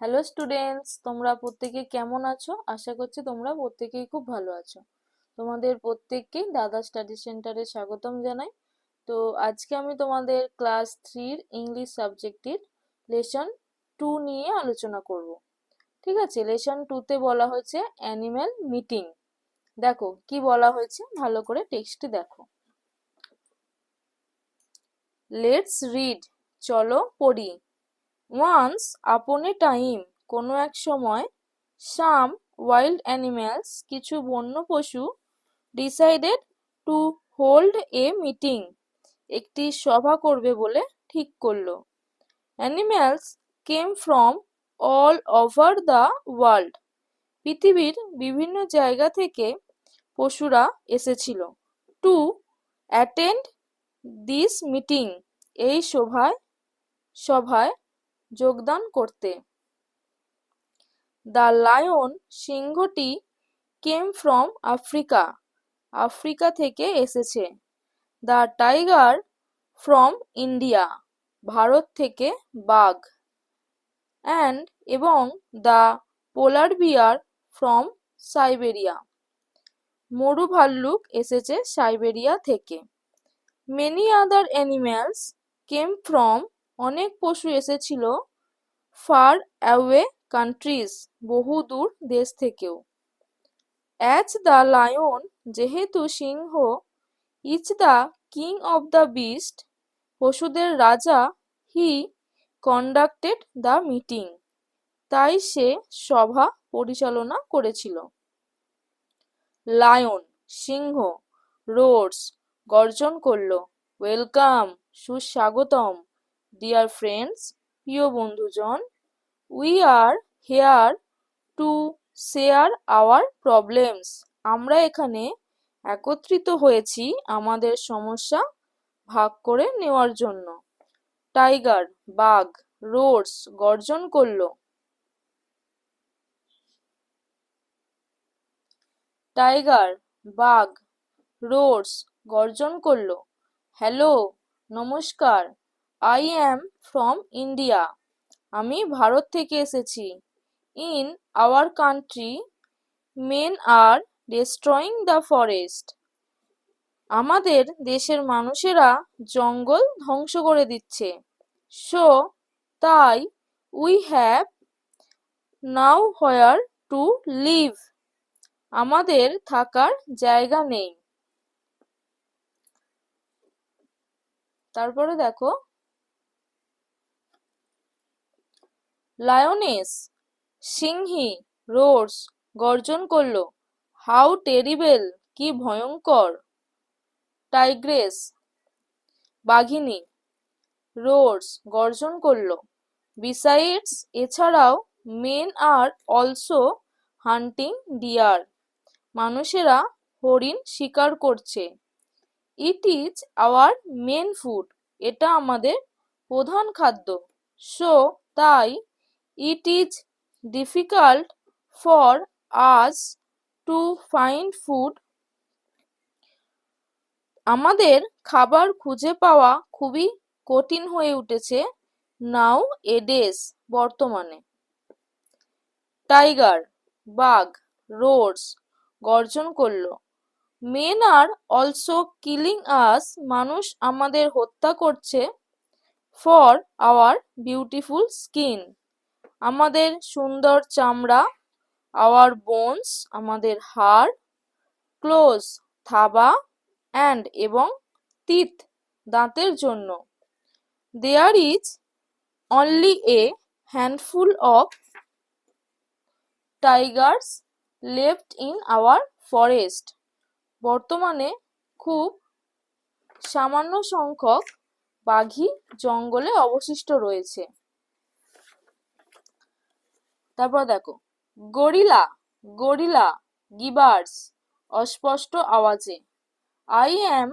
Hello students, তোমরা প্রত্যেকে কেমন আছো? আশা করছি তোমরা প্রত্যেকেই খুব ভালো আছো। তোমাদের প্রত্যেককেই দাদা স্টাডি সেন্টারে স্বাগতম জানাই। তো আজকে আমি তোমাদের ক্লাস 3-র ইংলিশ সাবজেক্টের লেসন 2 নিয়ে আলোচনা করব। ঠিক আছে, লেসন 2-তে বলা হয়েছে অ্যানিম্যাল মিটিং। দেখো কি বলা হয়েছে, ভালো করে টেক্সটটি দেখো। লেটস রিড, চলো পড়ি। ওয়ান্স আপন এ টাইম, কোনো এক সময়, সাম ওয়াইল্ড অ্যানিম্যালস, কিছু বন্য পশু, decided to hold a meeting, একটি সভা করবে বলে ঠিক করলো। Animals came from all over the world, পৃথিবীর বিভিন্ন জায়গা থেকে পশুরা এসেছিল। টু অ্যাটেন্ড দিস মিটিং, এই সভায় যোগদান করতে। দ্য লায়ন, সিংহটি, কেম ফ্রম আফ্রিকা, আফ্রিকা থেকে এসেছে। দ্য টাইগার ফ্রম ইন্ডিয়া, ভারত থেকে বাঘ। অ্যান্ড এবং the polar bear from Siberia, মরু ভাল্লুক এসেছে সাইবেরিয়া থেকে। Many other animals came from, অনেক পশু এসেছিল, ফার অ্যাওয়ে কান্ট্রিজ, বহু দূর দেশ থেকেও। অ্যাজ দ্য লায়ন, যেহেতু সিংহ, is the king of the beast, পশুদের রাজা, হি কন্ডাক্টেড দ্য মিটিং, তাই সে সভা পরিচালনা করেছিল। লায়ন, সিংহ, রোডস, গর্জন করল, ওয়েলকাম, সুস্বাগতম, ডিয়ার ফ্রেন্ডস, প্রিয় বন্ধুজন, we are here to share our problems, আমরা এখানে একত্রিত হয়েছি আমাদের সমস্যা ভাগ করে নেওয়ার জন্য। টাইগার, বাঘ, রোডস, গর্জন করলো। টাইগার, বাঘ, রোডস, গর্জন করলো। হ্যালো, নমস্কার, আই অ্যাম ফ্রম ইন্ডিয়া, আমি ভারত থেকে এসেছি। In our country men are destroying the forest, আমাদের দেশের মানুষেরা জঙ্গল ধ্বংস করে দিচ্ছে। সো তাই, we have nowhere to live, আমাদের থাকার জায়গা নেই। তারপরে দেখো, লায়নেস, সিংহী, রোডস, গর্জন করলো, হাউ টেরিবেল, কি ভয়ঙ্কর। টাইগ্রেস, বাঘিনী, রোডস, গর্জন করলো, বিসাইডস, এছাড়াও, men are also hunting deer, মানুষেরা হরিণ শিকার করছে। It is our main food, এটা আমাদের প্রধান খাদ্য। সো তাই, it is difficult for us to find food, আমাদের খাবার খুঁজে পাওয়া খুবই কঠিন হয়ে উঠেছে। নাও এডেস, বর্তমানে। টাইগার, বাঘ, রোডস, গর্জন করলো, মেন আর অলসো কিলিং আস, মানুষ আমাদের হত্যা করছে। ফর আওয়ার বিউটিফুল স্কিন, আমাদের সুন্দর চামড়া। আওয়ার বোনস, আমাদের হাড়। ক্লোজ, থাবা। অ্যান্ড, এবং টিথ, দাঁতের জন্য। There is only a handful of tigers left in our forest, বর্তমানে খুব সামান্য সংখ্যক বাঘই জঙ্গলে অবশিষ্ট রয়েছে। তারপর দেখো, গরিলা, গরিলা গিবার্স, অস্পষ্ট আওয়াজে। I am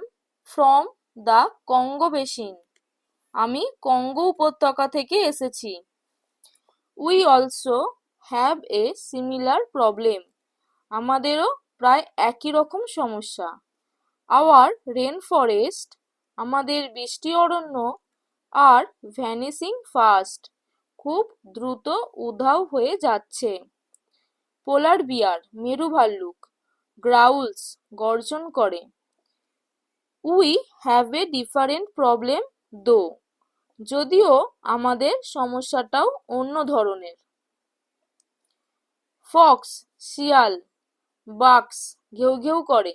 from the Congo basin, আমি কঙ্গো উপত্যকা থেকে এসেছি। We also have a similar problem, আমাদেরও প্রায় একই রকম সমস্যা। আওয়ার রেন ফরেস্ট, আমাদের বৃষ্টি অরণ্য, আর ভ্যানিসিং ফাস্ট, খুব দ্রুত উধাও হয়ে যাচ্ছে। পোলার বিয়ার মেরু ভাল্লুক গ্রাউলস গর্জন করে। We have a different problem দো, যদিও আমাদের সমস্যাটাও অন্য ধরনের। ফক্স শিয়াল বাক্স ঘেউ ঘেউ করে।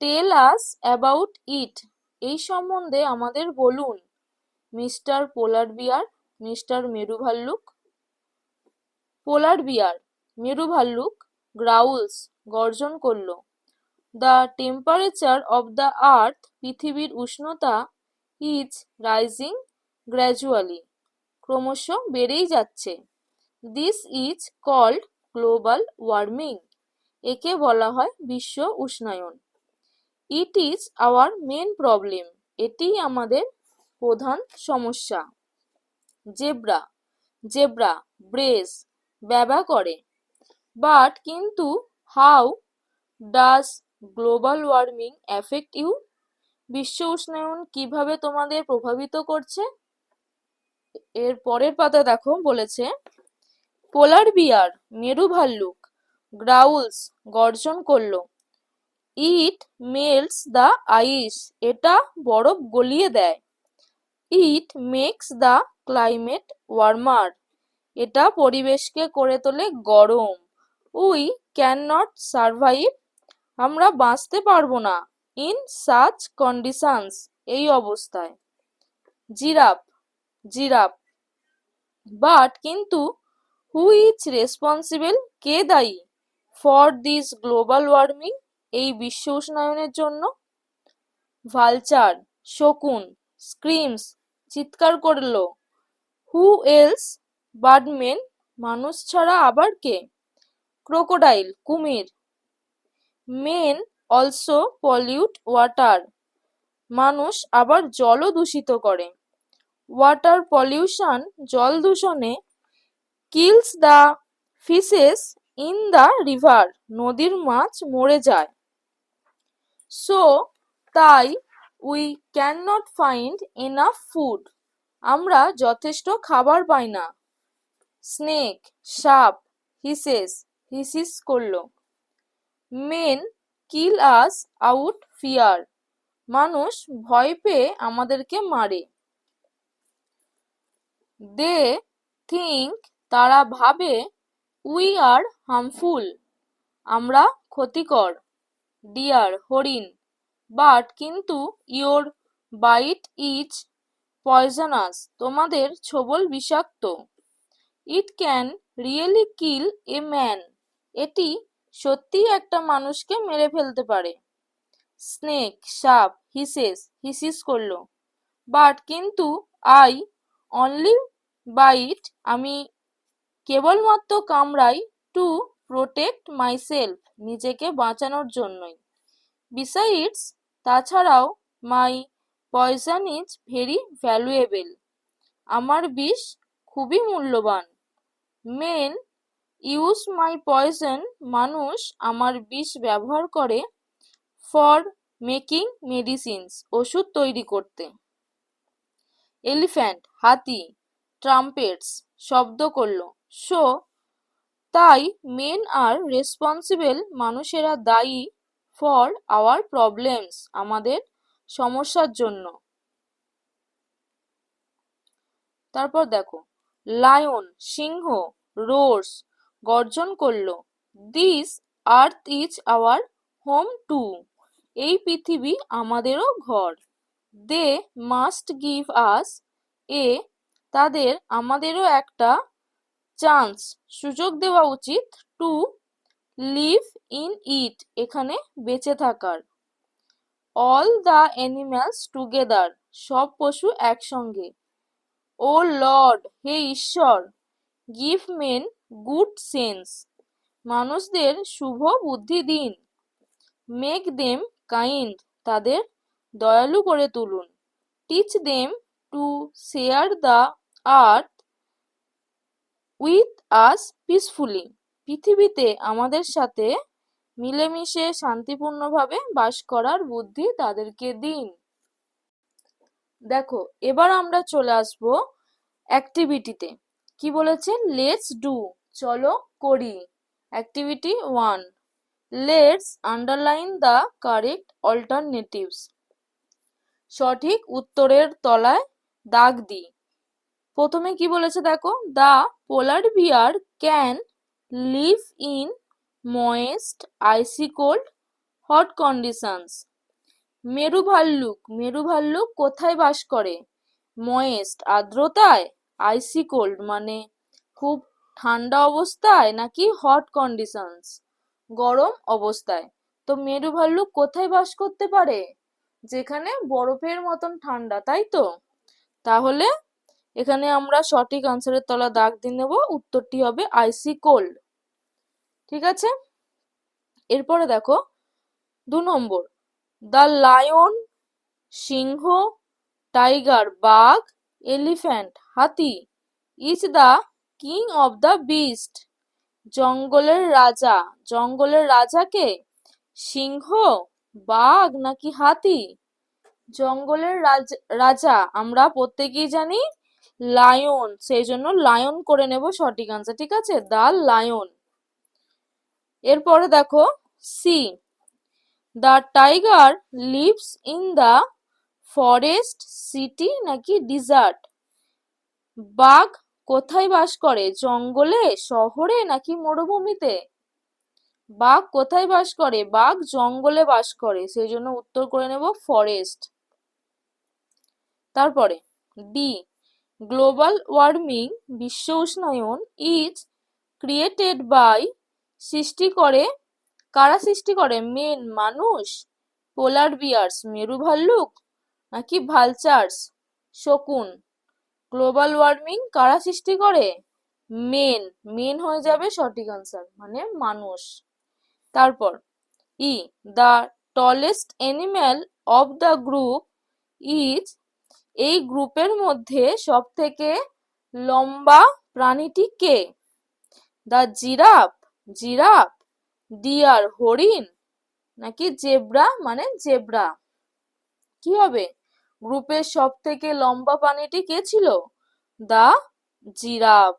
টেল আস অ্যাবাউট ইট, এই সম্বন্ধে আমাদের বলুন। মিস্টার পোলার বিয়ার মিস্টার মেরু ভাল্লুক। পোলার বিয়ার মেরু ভাল্লুক গ্রাউলস গর্জন করল। The temperature of the earth, পৃথিবীর উষ্ণতা ইজ রাইজিং গ্র্যাজুয়ালি, ক্রমশ বেড়েই যাচ্ছে। This is called global warming, একে বলা হয় বিশ্ব উষ্ণায়ন। It is our main problem, এটিই আমাদের প্রধান সমস্যা। জেব্রা জেব্রা ব্রেজ ব্যবা করে। বাট কিন্তু how does global warming affect you, বিশ্ব উষ্ণায়ন কিভাবে তোমাদের প্রভাবিত করছে? এর পরের পাতা দেখো বলেছে পোলার বিয়ার মেরু ভাল্লুক গ্রাউলস গর্জন করলো। ইট মেল্টস দ্য আইস, এটা বরফ গলিয়ে দেয়। It makes the climate warmer, এটা পরিবেশকে করে তোলে গরম। উই ক্যান নট সারভাইভ, আমরা বাঁচতে পারবো না। ইন সাচ কন্ডিশনস, এই অবস্থায়। জিরাফ জিরাফ বাট কিন্তু হু ইজ রেসপন্সিবল, কে দায়ী? ফর দিস গ্লোবাল ওয়ার্মিং, এই বিশ্ব উষ্ণায়নের জন্য। ভালচার শকুন স্ক্রিমস চিৎকার করল। হু এলস বার্ডমেন, মানুষ ছাড়া আবার কে? ক্রোকোডাইল কুমির মেন অলসো পলিউট ওয়াটার, মানুষ আবার জলও দূষিত করে। ওয়াটার পলিউশন, জল দূষণে kills the fishes in the river, নদীর মাছ মরে যায়। সো তাই we can not find enough food, আমরা যথেষ্ট খাবার পাই না। স্নেক সাপ হিসেস হিসিস করল। মেন কিল আস আউট ফিয়ার, মানুষ ভয় পেয়ে আমাদেরকে মারে। দে থিঙ্ক, তারা ভাবে। উই আর হার্মফুল, আমরা ক্ষতিকর। ডিয়ার হরিণ বাট কিন্তু ইয়োর বাইট ইজ পয়জনাস, তোমাদের ছোবল বিষাক্ত। It can really kill a man, এটি সত্যি একটা মানুষকে মেরে ফেলতে পারে। স্নেক সাপ হিসেস হিসিস করল। বাট কিন্তু আই অনলি বাইট, আমি কেবলমাত্র কামড়াই। টু প্রোটেক্ট মাইসেলফ, নিজেকে বাঁচানোর জন্যই। বিসাইডস, তাছাড়াও মাই পয়জন ইজ ভেরি ভ্যালুয়েবল, আমার বিষ খুবই মূল্যবান। মেন ইউজ মাই পয়জন, মানুষ আমার বিষ ব্যবহার করে। ফর মেকিং মেডিসিনস, ওষুধ তৈরি করতে। এলিফ্যান্ট হাতি ট্রাম্পেটস শব্দ করল। সো তাই মেন আর রেসপন্সিবল, মানুষেরা দায়ী। ফর আওয়ার প্রবলেমস, আমাদের সমস্যার জন্য। তারপর দেখো লায়ন সিংহ রোর্স গর্জন করল। This earth is our home too, এই পৃথিবী আমাদেরও ঘর। দে মাস্ট গিভ আস এ, তাদের আমাদেরও একটা চান্স সুযোগ দেওয়া উচিত। টু লিভ ইন ইট, এখানে বেঁচে থাকার। অল দ্য অ্যানিম্যালস টুগেদার, সব পশু একসঙ্গে। ও লর্ড, হে ঈশ্বর। গিভ মেন গুড সেন্স, মানুষদের শুভ বুদ্ধি দিন। মেক দেম কাইন্ড, তাদের দয়ালু করে তুলুন। Teach them to share the earth with us peacefully, পৃথিবীতে আমাদের সাথে মিলেমিশে শান্তিপূর্ণভাবে বাস করার বুদ্ধি তাদেরকে দিন। দেখো এবার আমরা চলে আসব অ্যাক্টিভিটিতে কি বলেছে? লেটস ডু, চলো করি। Activity 1, let's underline the correct alternatives, সঠিক উত্তরের তলায় দাগ দিই। প্রথমে কি বলেছে দেখো, the polar bear can live in moist icy cold hot conditions. মেরু ভাল্লুক কোথায় বাস করে? ময়েস্ট আর্দ্রতায়, আইসি কোল্ড মানে খুব ঠান্ডা অবস্থায়, নাকি হট কন্ডিশনস গরম অবস্থায়। তো মেরু ভাল্লুক কোথায় বাস করতে পারে? যেখানে বরফের মতন ঠান্ডা, তাই তো? তাহলে এখানে আমরা সঠিক আনসারের তলা দাগ দিয়ে নেব, উত্তরটি হবে আইসি কোল্ড। ঠিক আছে, এরপরে দেখো 2 নম্বর, দ্য লায়ন, সিংহ, টাইগার বাঘ, এলিফ্যান্ট হাতি, is the king of the beast. জঙ্গলের রাজাকে? সিংহ, বাঘ নাকি হাতি? জঙ্গলের রাজা আমরা প্রত্যেকেই জানি লায়ন, সেই জন্য লায়ন করে নেব সঠিক আনসার। ঠিক আছে, দ্য লায়ন। এরপরে দেখো C, the tiger lives in the forest, city নাকি ডিজার্ট? বাঘ কোথায় বাস করে? জঙ্গলে, শহরে নাকি মরুভূমিতে? বাঘ কোথায় বাস করে? বাঘ জঙ্গলে বাস করে, সেই জন্য উত্তর করে নেব ফরেস্ট। তারপরে ডি, গ্লোবাল ওয়ার্মিং, বিশ্ব উষ্ণায়ন, ইজ ক্রিয়েটেড বাই, কারা সৃষ্টি করে? মেন, মানুষ, পোলার বিয়ার্স মেরু ভাল্লুক, নাকি ভালচার্স শকুন? গ্লোবাল ওয়ার্মিং কারা সৃষ্টি করে? মেন হয়ে যাবে সঠিক আনসার, মানে মানুষ। তারপর E, the tallest animal of the group is, এই গ্রুপের মধ্যে সব থেকে লম্বা প্রাণীটি কে? দ্য জিরাফ, ডিয়ার হরিণ, নাকি জেব্রা মানে জেব্রা? কি হবে? গ্রুপের সব থেকে লম্বা প্রাণীটি কে ছিল? The giraffe.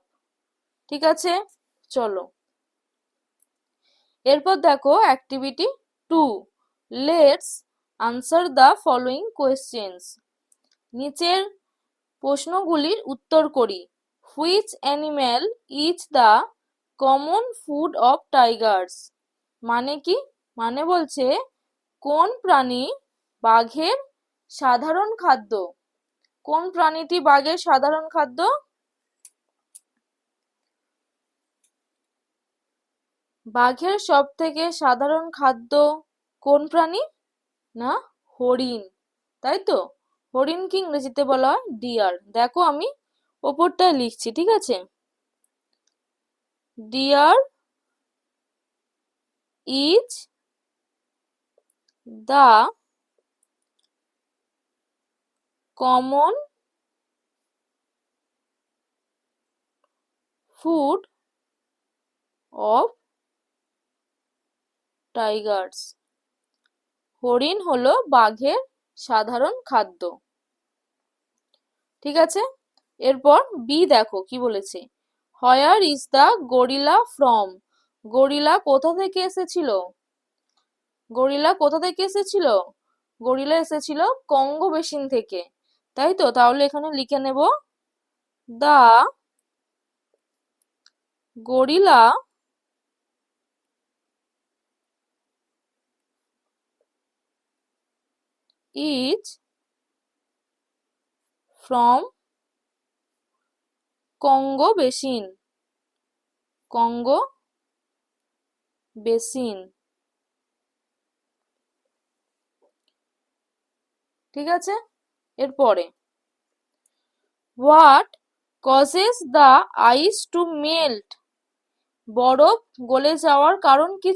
ঠিক আছে, চলো এরপর দেখো activity 2, let's answer the following questions, নিচের প্রশ্নগুলির উত্তর করি। Which animal is the common food of Tigers? মানে কি? মানে বলছে কোন প্রাণী বাঘের সাধারণ খাদ্য? কোন প্রাণীটি বাঘের সাধারণ খাদ্য? বাঘের সব থেকে সাধারণ খাদ্য কোন প্রাণী? না, হরিণ, তাই তো? হরিণকে ইংরেজিতে বলা হয় ডিয়ার। দেখো আমি ওপরটায় লিখছি, ঠিক আছে? Deer is the common food of tigers. হরিণ হলো বাঘের সাধারণ খাদ্য। ঠিক আছে, এরপর বি দেখো কি বলেছে, where is the gorilla from? Gorilla কোথা থেকে এসেছিল? গরিলা এসেছিল কঙ্গো বেসিন থেকে, তাই তো? তাহলে এখানে লিখে নেব the gorilla is from Congo basin. ঠিক আছে, এরপরে what causes the ice to melt? বরফ গলে যাওয়ার কারণ কি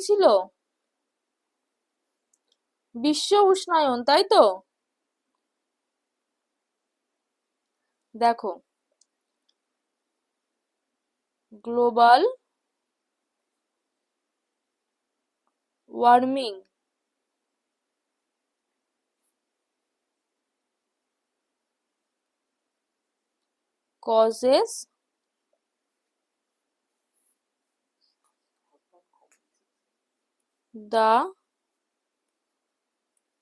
ছিল? বিশ্ব উষ্ণায়ন, তাই তো? দেখো global warming causes the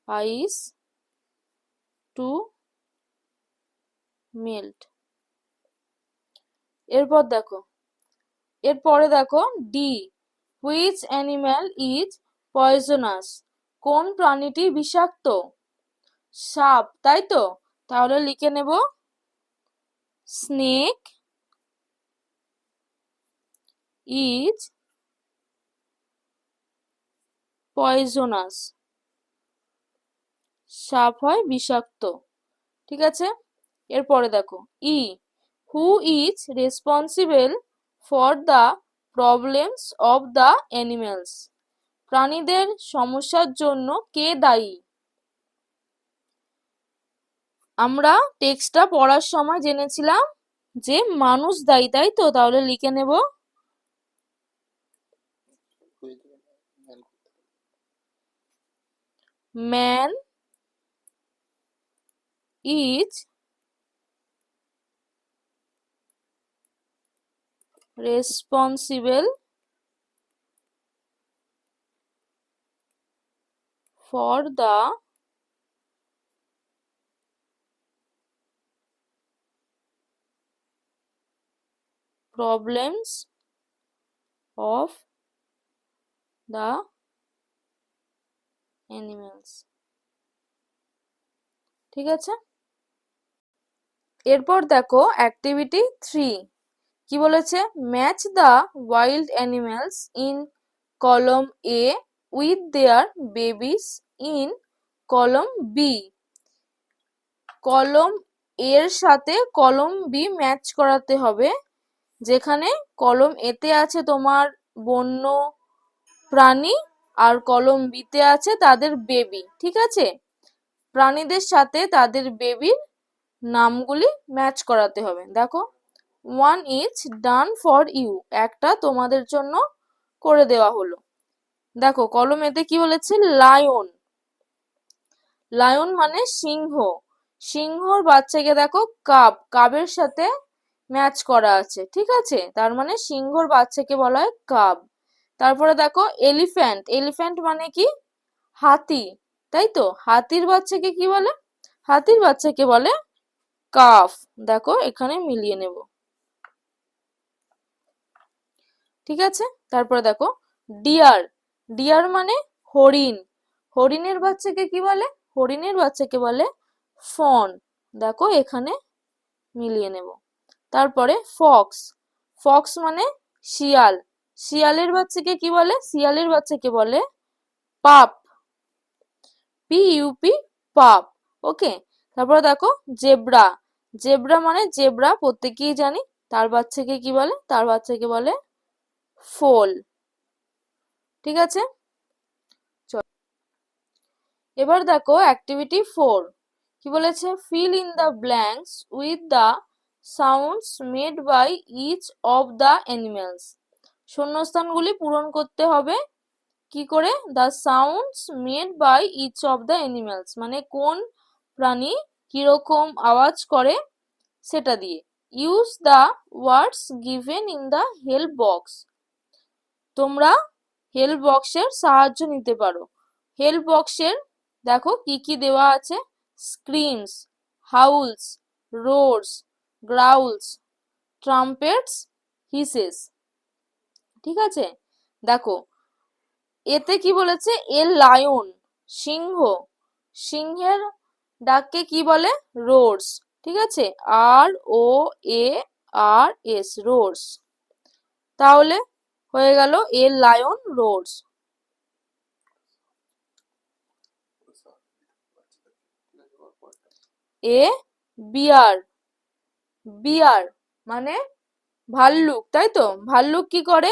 ice to melt. এরপরে দেখো D, which animal is poisonous, কোন প্রাণীটি বিষাক্ত? সাপ, তাই তো? তাহলে লিখে নেব স্নেক ইজ পয়জনাস, সাপ হয় বিষাক্ত। ঠিক আছে, এরপরে দেখো E, who is responsible for the problems of the animals, প্রাণীদের সমস্যার জন্য কে দায়ী? আমরা টেক্সটটা পড়ার সময় জেনেছিলাম যে মানুষ দায়ী, তাই তো? তাহলে লিখে নেব man is responsible for the problems of the animals. ঠিক আছে, এরপর দেখো অ্যাক্টিভিটি 3 কি বলেছে, match the wild animals in column A with their babies in column B. Column এর সাথে কলম বি ম্যাচ করাতে হবে, যেখানে কলম এতে আছে তোমার বন্য প্রাণী আর কলম বিতে আছে তাদের বেবি। ঠিক আছে, প্রাণীদের সাথে তাদের বেবির নামগুলি ম্যাচ করাতে হবে। দেখো, one is done for you, একটা তোমাদের জন্য করে দেওয়া হলো। দেখো কলম এতে কি বলেছে, লায়ন, লায়ন মানে সিংহ, সিংহর বাচ্চাকে দেখো কাব, কাবের সাথে ম্যাচ করা আছে। ঠিক আছে, তার মানে সিংহর বাচ্চাকে বলা হয় কাব। তারপরে দেখো এলিফ্যান্ট, এলিফ্যান্ট মানে কি, হাতি, তাই তো? হাতির বাচ্চাকে কি বলে, হাতির বাচ্চাকে বলে কাফ। দেখো এখানে মিলিয়ে নেব। ঠিক আছে, তারপরে দেখো ডিয়ার, ডিয়ার মানে হরিণ, হরিণের বাচ্চাকে কি বলে, হরিণের বাচ্চাকে বলে ফন। দেখো এখানে মিলিয়ে নেব। তারপরে ফক্স, ফক্স মানে শিয়াল, শিয়ালের বাচ্চাকে কি বলে, শিয়ালের বাচ্চাকে বলে পাপ, পিইউপি, পাপ। ওকে, তারপরে দেখো জেব্রা, জেব্রা মানে জেব্রা প্রত্যেকেই জানি, তার বাচ্চাকে কি বলে, তার বাচ্চাকে বলে ফোল। ঠিক আছে, এবার দেখো অ্যাক্টিভিটি 4 কি বলেছে, fill in the blanks with the sounds made by each of the animals, শূন্যস্থানগুলি পূরণ করতে হবে কি করে, the sounds made by each of the animals মানে কোন প্রাণী কিরকম আওয়াজ করে সেটা দিয়ে। Use the words given in the help box, তোমরা হেল্প বক্সের সাহায্য নিতে পারো। হেল্প বক্সের দেখো কি কি দেওয়া আছে, স্ক্রিমস, হাউলস, রোরস, গ্রাউলস, ট্রাম্পেটস, হিসেস। ঠিক আছে, দেখো এতে কি বলেছে, এ লায়ন, সিংহ, সিংহের ডাককে কি বলে, রোরস। ঠিক আছে, ROARS, রোরস। তাহলে হয়ে গেল এ লায়ন রোরস। এ বিয়ার, বিয়ার মানে ভাল্লুক, তাই তো? ভাল্লুক কি করে,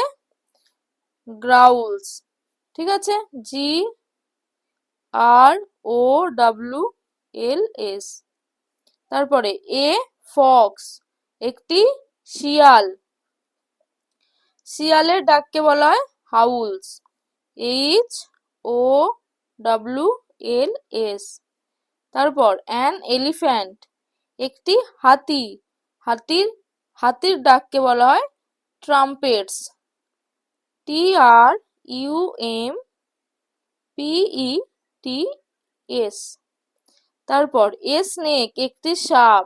গ্রাউলস। ঠিক আছে, GROWLS। তারপরে এ ফক্স, একটি শিয়াল, শিয়ালের ডাককে বলা হয় হাউলস, HOWLS। তারপর অ্যান এলিফ্যান্ট, একটি হাতি, হাতির হাতির ডাককে বলা হয় ট্রাম্পেটস, TRUMPETS। তারপর এ স্নেক একটি সাপ,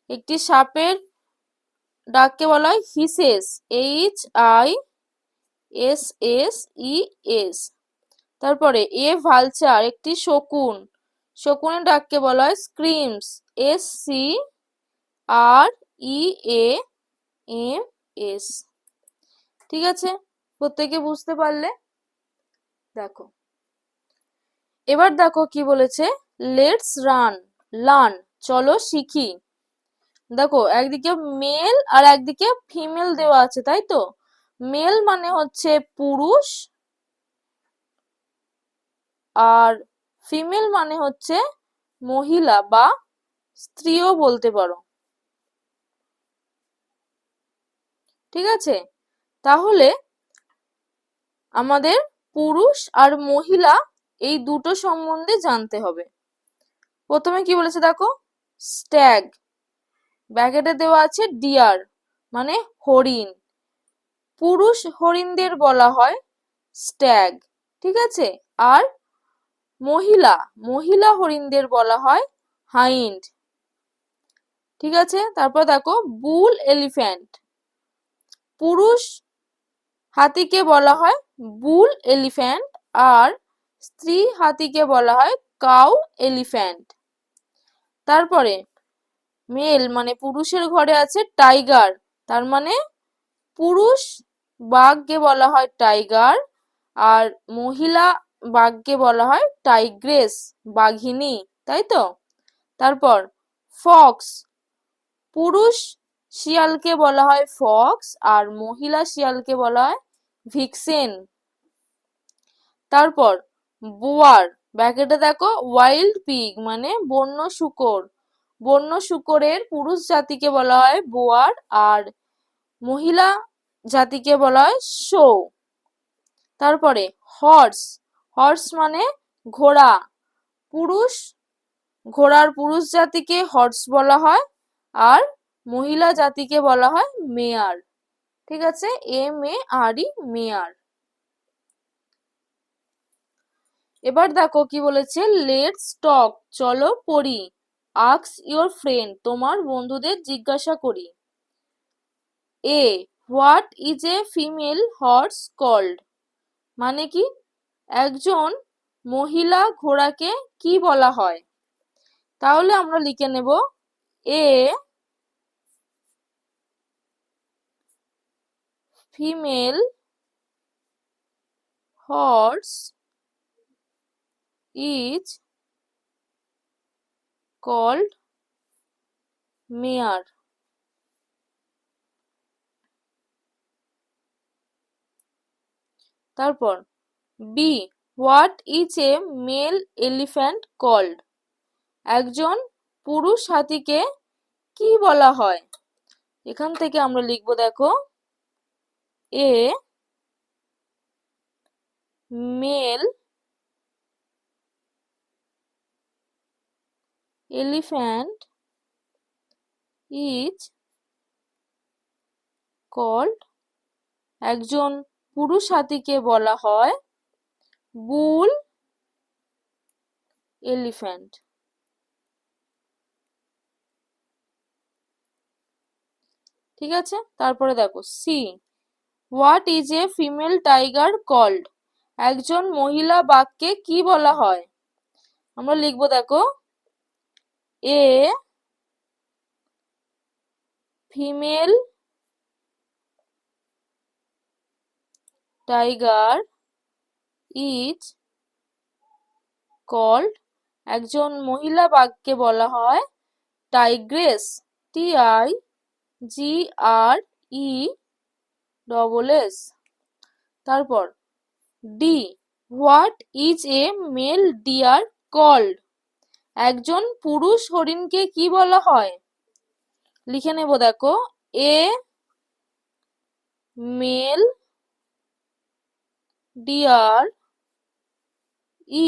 একটি সাপের ডাককে বলা হয় হিসেস, HISSES। তারপরে এ ভালচার একটি শকুন, শকুনের ডাককে বলা হয় স্ক্রিমস, SCREAMS। ঠিক আছে, প্রত্যেকে বুঝতে পারলে? দেখো এবার দেখো কি বলেছে, লেটস লার্ন, চলো শিখি। দেখো একদিকে মেল আর একদিকে ফিমেল দেওয়া আছে, তাই তো? মেল মানে হচ্ছে পুরুষ আর ফিমেল মানে হচ্ছে মহিলা বা স্ত্রীও বলতে পারো। ঠিক আছে, তাহলে আমাদের পুরুষ আর মহিলা এই দুটো সম্বন্ধে জানতে হবে। প্রথমে কি বলেছে দেখো, স্ট্যাগ, ব্র্যাকেটে দেওয়া আছে ডিয়ার মানে হরিণ, পুরুষ হরিণদের বলা হয় স্ট্যাগ। ঠিক আছে, আর মহিলা হরিণদের বলা হয় হাইন্ড। ঠিক আছে, তারপর দেখো বুল এলিফ্যান্ট, পুরুষ হাতিকে বলা হয় বুল এলিফ্যান্ট আর স্ত্রী হাতিকে বলা হয় কাউ এলিফ্যান্ট। তারপরে মেল মানে পুরুষের ঘরে আছে টাইগার, তার মানে পুরুষ বাঘকে বলা হয় টাইগার আর মহিলা বাঘকে বলা হয় টাইগ্রেস, বাঘিনী, তাই তো? তারপর ফক্স, পুরুষ শিয়ালকে বলা হয় ফক্স আর মহিলা শিয়ালকে বলা হয় ভিক্সেন। তারপর বোয়ার, ব্র্যাকেটে দেখো ওয়াইল্ড পিগ মানে বন্য শূকর, বন্য শূকরের পুরুষ জাতিকে বলা হয় বোয়ার আর মহিলা জাতিকে বলা হয় শো। তারপরে হর্স মানে ঘোড়া, ঘোড়ার পুরুষ জাতিকে হর্স বলা হয় আর মহিলা জাতিকে বলা হয় মেয়ার। ঠিক আছে, MERE, মেয়ার। এবার দেখো কি বলেছে, লেটস টক, চলো পড়ি, আস্ক ইওর ফ্রেন্ড, তোমার বন্ধুদের জিজ্ঞাসা করি। A what is a female horse called, মানে কি, একজন মহিলা ঘোড়াকে কি বলা হয়? তাহলে আমরা লিখে নেব a female horse is called mare. তারপর B what is a male elephant called, একজন পুরুষ হাতিকে কি বলা হয়? এখান থেকে আমরা লিখবো দেখো a male elephant is called, একজন পুরুষ হাতিকে বলা হয় বুল এলিফ্যান্ট। ঠিক আছে, তারপরে দেখো C what is a female tiger called, একজন মহিলা বাঘকে কি বলা হয়? আমরা লিখবো দেখো a female tiger is called, একজন মহিলা বাঘকে বলা হয় টাইগ্রেস, TIGRESS। তারপর D what is a male deer called, একজন পুরুষ হরিণকে কি বলা হয়? লিখে নেব দেখো a male deer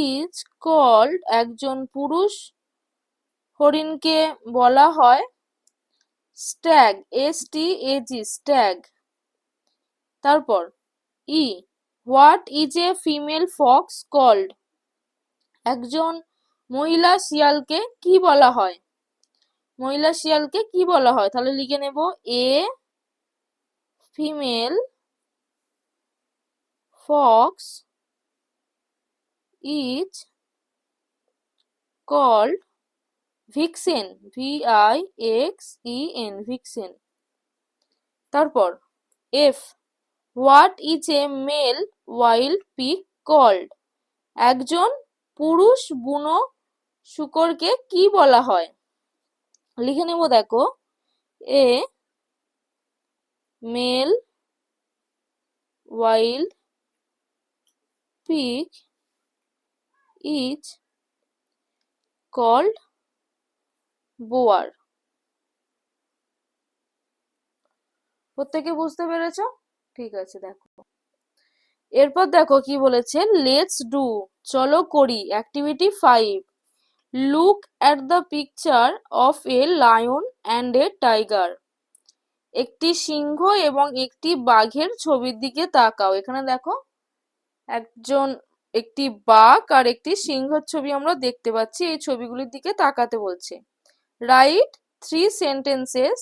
is called, একজন পুরুষ হরিণকে বলা হয় স্ট্যাগ, STAG, স্ট্যাগ। তারপর E, what is a female fox called? একজন মহিলা শিয়ালকে কি বলা হয়? মহিলা শিয়ালকে কি বলা হয়? তাহলে লিখে নেব a female fox is called vixen, VIXEN, vixen. তারপর F, what is a male wild pig called? একজন পুরুষ বুনো শূকরকে কি বলা হয়? লিখে নেব দেখো a male wild pig is called boar. প্রত্যেকে বুঝতে পেরেছো? ঠিক আছে, দেখো এরপর দেখো কি বলেছে, লেটস ডু, চলো করি, activity 5, look at the picture of a lion and a tiger. একটি সিংহ এবং একটি বাঘের ছবির দিকে তাকাও। এখানে দেখো একটি বাঘ আর একটি সিংহের ছবি আমরা দেখতে পাচ্ছি, এই ছবিগুলির দিকে তাকাতে বলছে। Write 3 sentences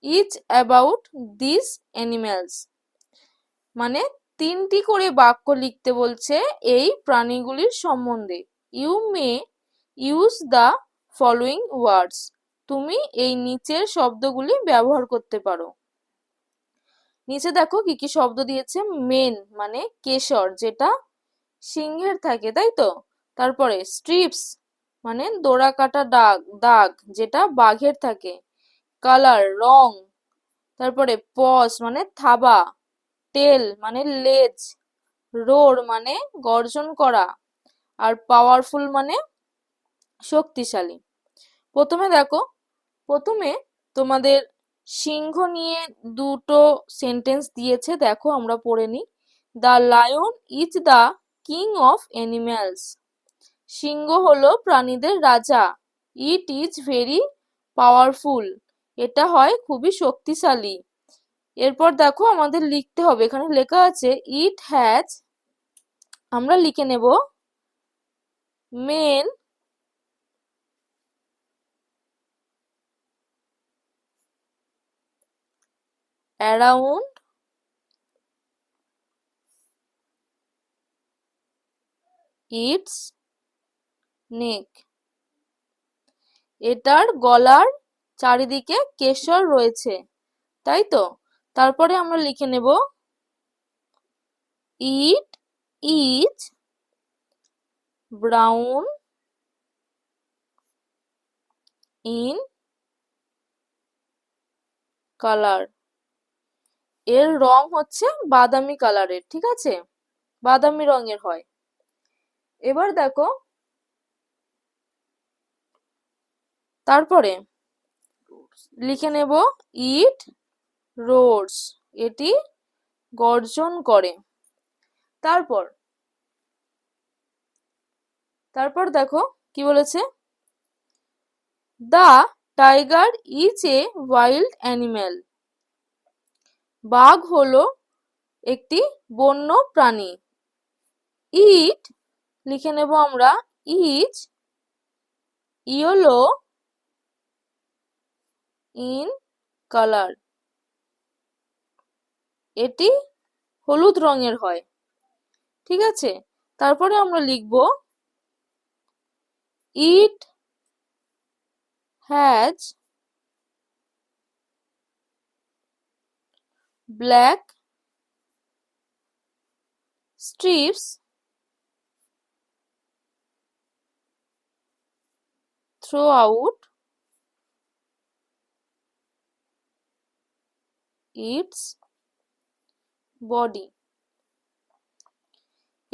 each about this animals, মানে 3টি করে বাক্য লিখতে বলছে এই প্রাণীগুলির সম্বন্ধে। You may use the following words, তুমি এই নিচের শব্দগুলি ব্যবহার করতে পারো। নিচে দেখো কি কি শব্দ দিয়েছে। মেন মানে কেশর, যেটা সিংহের থাকে, তাই তো। তারপরে স্ট্রিপস মানে দোড়া কাটা দাগ, যেটা বাঘের থাকে। কালার রং। তারপরে পজ মানে থাবা। টেল মানে লেজ। রোর মানে গর্জন করা। আর পাওয়ারফুল মানে শক্তিশালী। প্রথমে তোমাদের সিংহ নিয়ে দুটো সেন্টেন্স দিয়েছে, দেখো আমরা পড়ে নিই। The lion is the king of animals, সিংহ হলো প্রাণীদের রাজা। ইট ইজ ভেরি পাওয়ারফুল, এটা হয় খুবই শক্তিশালী। এরপর দেখো আমাদের লিখতে হবে, এখানে লেখা আছে ইট হ্যাজ, আমরা লিখে নেব মেন অ্যারাউন্ড ইটস নেক, এটার গলার চারিদিকে কেশর রয়েছে, তাই তো। তারপরে আমরা লিখে নেব it is brown in colour, এর রং হচ্ছে বাদামি কালারের, ঠিক আছে, বাদামি রঙের হয়। এবার দেখো তারপরে লিখে নেব ইট রোডস, এটি গর্জন করে। তারপর দেখো কি বলেছে, the tiger is a wild animal, বাঘ হলো একটি বন্য প্রাণী। ইট লিখে নেব আমরা ইজ ইয়েলো ইন কালার, এটি হলুদ রঙের হয়, ঠিক আছে। তারপরে আমরা লিখব it has black strips throughout its body,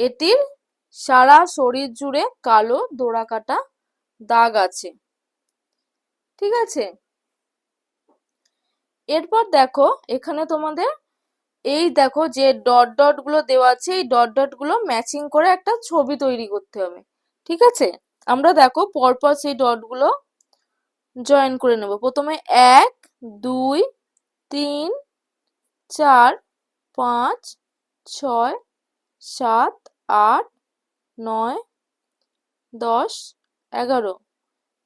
এটির সারা শরীর জুড়ে কালো ডোরাকাটা দাগ আছে, ঠিক আছে। এরপর দেখো এখানে তোমাদের এই দেখো যে ডট ডট গুলো দেওয়া আছে, এই ডট ডট গুলো ম্যাচিং করে একটা ছবি তৈরি করতে হবে, ঠিক আছে। আমরা দেখো পরপর সেই ডট গুলো জয়েন করে নেব। প্রথমে 1 2 3 4 5 6 7 8 9 10 11।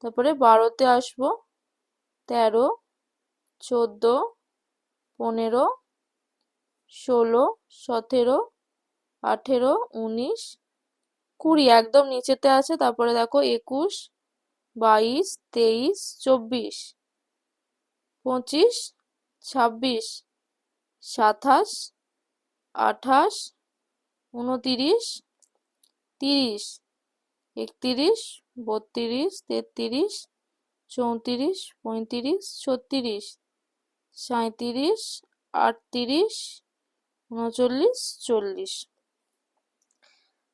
তারপরে 12তে আসবো, 13 14 15 16 17 18 19 20 একদম নিচেতে আছে। তারপরে দেখো 21 22 23 24 25 26 27 28 29 30 31 32 33 34 35 36 37 38 39 40।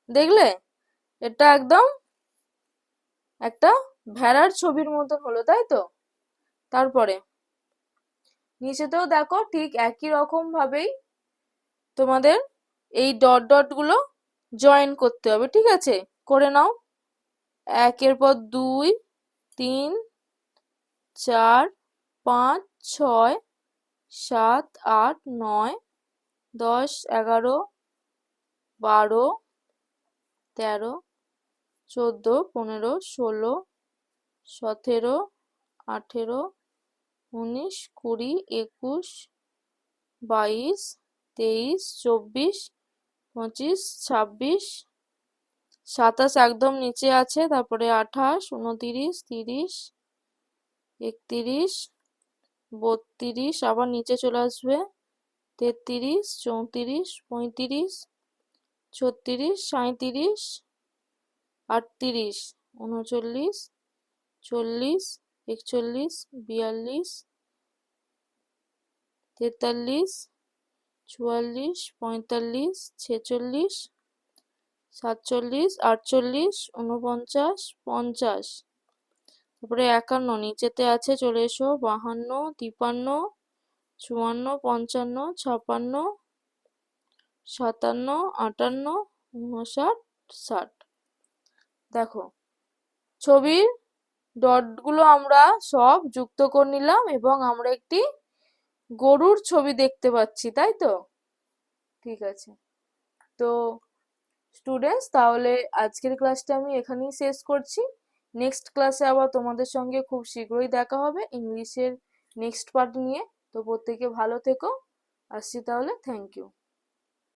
দেখলে এটা একদম একটা ভেড়ার ছবির মতন হলো, তাই তো? তারপরে নিচেতেও দেখো ঠিক একই রকম ভাবেই তোমাদের এই ডট ডট গুলো জয়েন করতে হবে, ঠিক আছে? করে নাও। একের পর 2 3 4 5 6 7 8 9 10 11 12 13 14 15 16 17 18 19 20 21 22 23 24 25 26 27 একদম নিচে আছে। তারপরে 28 29 30 31 32 আবার নিচে চলে আসবে, 33 34 35 36 37 38 39 40 41 42 43 44 45 46 47 48 49 50। তারপরে 51 নিচেতে আছে, চলে এসো। 52 53 54 55 56 57 58 59 60। দেখো ছবির ডটগুলো আমরা সব যুক্ত করে নিলাম এবং আমরা একটি গরুর ছবি দেখতে পাচ্ছি, তাই তো? ঠিক আছে। তো স্টুডেন্টস, তাহলে আজকের ক্লাসটা আমি এখানেই শেষ করছি। নেক্সট ক্লাসে আবার তোমাদের সঙ্গে খুব শীঘ্রই দেখা হবে ইংলিশের নেক্সট পার্ট নিয়ে। তো প্রত্যেকে ভালো থেকো। আসছি তাহলে, থ্যাংক ইউ।